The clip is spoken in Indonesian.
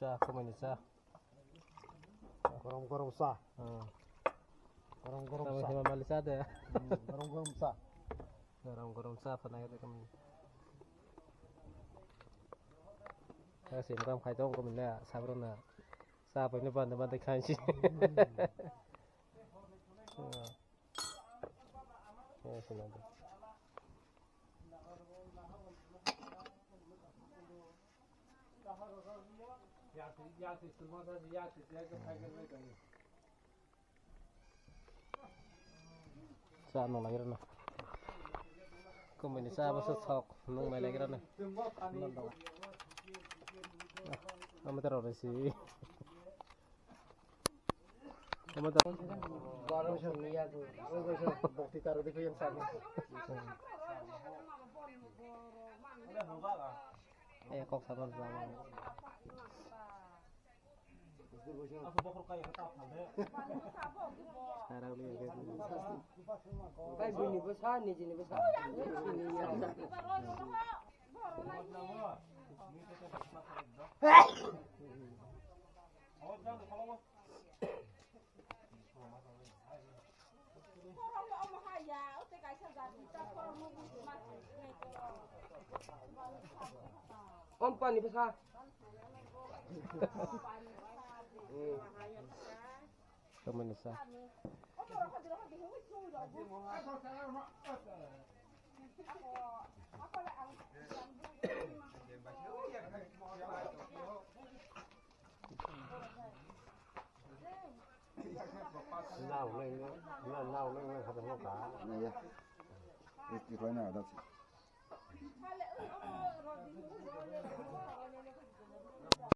Sa, kumain sa. Gorong-gorong sa. Gorong-gorong sa. Sama malisada ya. Gorong-gorong sa. Gorong-gorong sa panay kami. Kasi makam khai tong kami na sabro na. Sa pa ni banda banda khan si. Ya sinada. Sa ano lagi na. Kumain sa basta sok nung may lagi na. Kamu terus sih. Kamu tahu? Baru siya niya to. Baru siya bukti taro di ko yung sabi. Kok sama sama. Aku bakal kayak ketapal deh. Sekarang dia gitu. Kayak bunyi besar nih sini besar. Om pani besar. Kamu nisa. Nào lên nào lên không có cả. Này ya. Cái khói nào đó.